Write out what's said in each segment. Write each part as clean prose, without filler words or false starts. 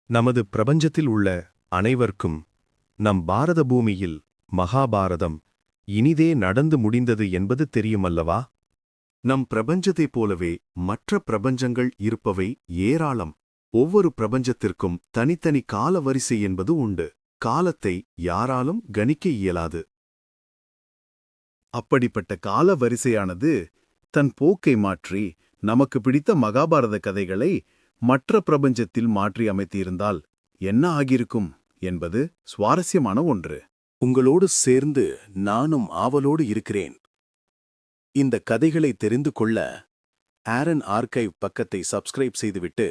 நமது பிரபஞ்சத்தில் உள்ள அனைவருக்கும் நம் பாரத பூமியில் மகாபாரதம் இனிதே நடந்து முடிந்தது என்பது தெரியுமல்லவா? நம் பிரபஞ்சத்தைப் போலவே மற்ற பிரபஞ்சங்கள் இருப்பவை ஏராளம். ஒவ்வொரு பிரபஞ்சத்திற்கும் தனித்தனி கால வரிசை என்பது உண்டு. காலத்தை யாராலும் கணிக்க இயலாது. அப்படிப்பட்ட கால வரிசையானது தன் போக்கை மாற்றி நமக்கு பிடித்த மகாபாரத கதைகளை மற்ற பிரபஞ்சத்தில் மாற்றி அமைத்திருந்தால் என்ன ஆகியிருக்கும் என்பது சுவாரஸ்யமான ஒன்று. உங்களோடு சேர்ந்து நானும் ஆவலோடு இருக்கிறேன். இந்த கதைகளை தெரிந்து கொள்ள ஆரன் ஆர்கைவ் பக்கத்தை சப்ஸ்கிரைப் செய்துவிட்டு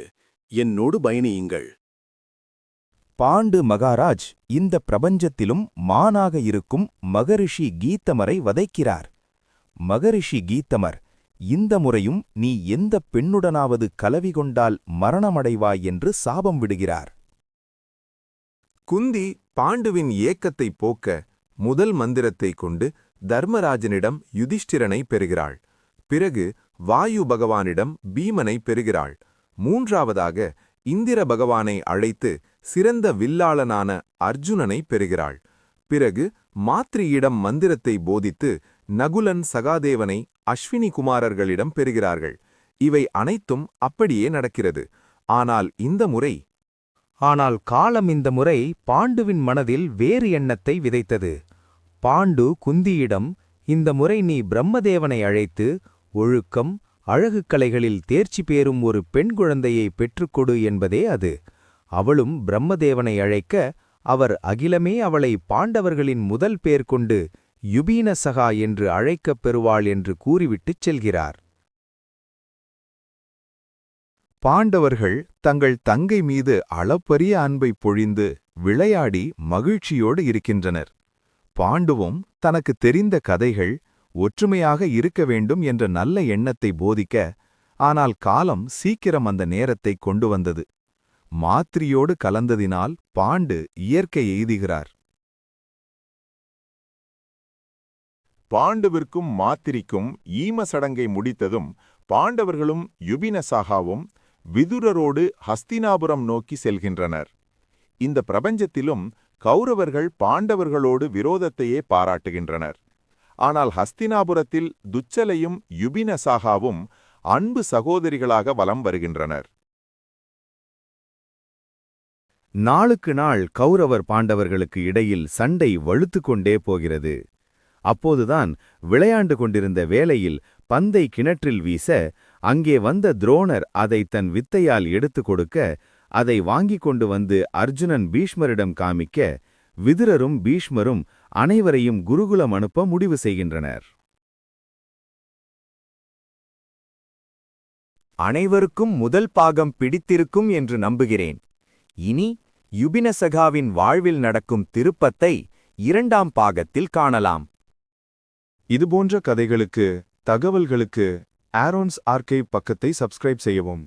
என்னோடு பயணியுங்கள். பாண்டு மகாராஜ் இந்த பிரபஞ்சத்திலும் மானாக இருக்கும் மகரிஷி கீத்தமரை வதைக்கிறார். மகரிஷி கீத்தமர், இந்த முறையும் நீ எந்த பெண்ணுடனாவது கலவி கொண்டால் மரணமடைவாய் என்று சாபம் விடுகிறார். குந்தி பாண்டுவின் ஏக்கத்தைப் போக்க முதல் மந்திரத்தைக் கொண்டு தர்மராஜனிடம் யுதிஷ்டிரனை பெறுகிறாள். பிறகு வாயு பகவானிடம் பீமனை பெறுகிறாள். மூன்றாவதாக இந்திர பகவானை அழைத்து சிறந்த வில்லாளனான அர்ஜுனனை பெறுகிறாள். பிறகு மாத்ரியிடம் மந்திரத்தை போதித்து நகுலன் சகாதேவனை அஸ்வினி குமாரர்களிடம் பெறுகிறார்கள். இவை அனைத்தும் அப்படியே நடக்கிறது. ஆனால் காலம் இந்த முறை பாண்டுவின் மனதில் வேறு எண்ணத்தை விதைத்தது. பாண்டு குந்தியிடம், இந்த முறை நீ பிரம்மதேவனை அழைத்து ஒழுக்கம் அழகு கலைகளில் தேர்ச்சி பெறும் ஒரு பெண் குழந்தையை பெற்றுக்கொடு என்பதே அது. அவளும் பிரம்மதேவனை அழைக்க அவர் அகிலமே அவளை பாண்டவர்களின் முதல் பேர் கொண்டு யுபீன சகா என்று அழைக்கப் பெறுவாள் என்று கூறிவிட்டுச் செல்கிறார். பாண்டவர்கள் தங்கள் தங்கை மீது அளப்பரிய அன்பை பொழிந்து விளையாடி மகிழ்ச்சியோடு இருக்கின்றனர். பாண்டுவும் தனக்கு தெரிந்த கதைகள் ஒற்றுமையாக இருக்க வேண்டும் என்ற நல்ல எண்ணத்தை போதிக்க, ஆனால் காலம் சீக்கிரம் அந்த நேரத்தை கொண்டு வந்தது. மாத்ரியோடு கலந்ததினால் பாண்டு இயற்கை எய்துகிறார். பாண்டுவிற்கும் மாத்திரிக்கும் ஈம சடங்கை முடித்ததும் பாண்டவர்களும் யுபினசாகாவும் விதுரரோடு ஹஸ்தினாபுரம் நோக்கி செல்கின்றனர். இந்த பிரபஞ்சத்திலும் கௌரவர்கள் பாண்டவர்களோடு விரோதத்தையே பாராட்டுகின்றனர். ஆனால் ஹஸ்தினாபுரத்தில் துச்சலையும் யுபினசாகாவும் அன்பு சகோதரிகளாக வலம் வருகின்றனர். நாளுக்கு நாள் கௌரவர் பாண்டவர்களுக்கு இடையில் சண்டை வலுத்து கொண்டே போகிறது. அப்போதுதான் விளையாண்டு கொண்டிருந்த வேளையில் பந்தை கிணற்றில் வீச, அங்கே வந்த துரோணர் அதை தன் வித்தையால் எடுத்து கொடுக்க, அதை வாங்கிக் கொண்டு வந்து அர்ஜுனன் பீஷ்மரிடம் காமிக்க, விதுரரும் பீஷ்மரும் அனைவரையும் குருகுலம் அனுப்ப முடிவு செய்கின்றனர். அனைவருக்கும் முதல் பாகம் பிடித்திருக்கும் என்று நம்புகிறேன். இனி யுபினசகாவின் வாழ்வில் நடக்கும் திருப்பத்தை இரண்டாம் பாகத்தில் காணலாம். இதுபோன்ற கதைகளுக்கு, தகவல்களுக்கு ஆரோன்ஸ் ஆர்கைவ் பக்கத்தை சப்ஸ்கிரைப் செய்யவும்.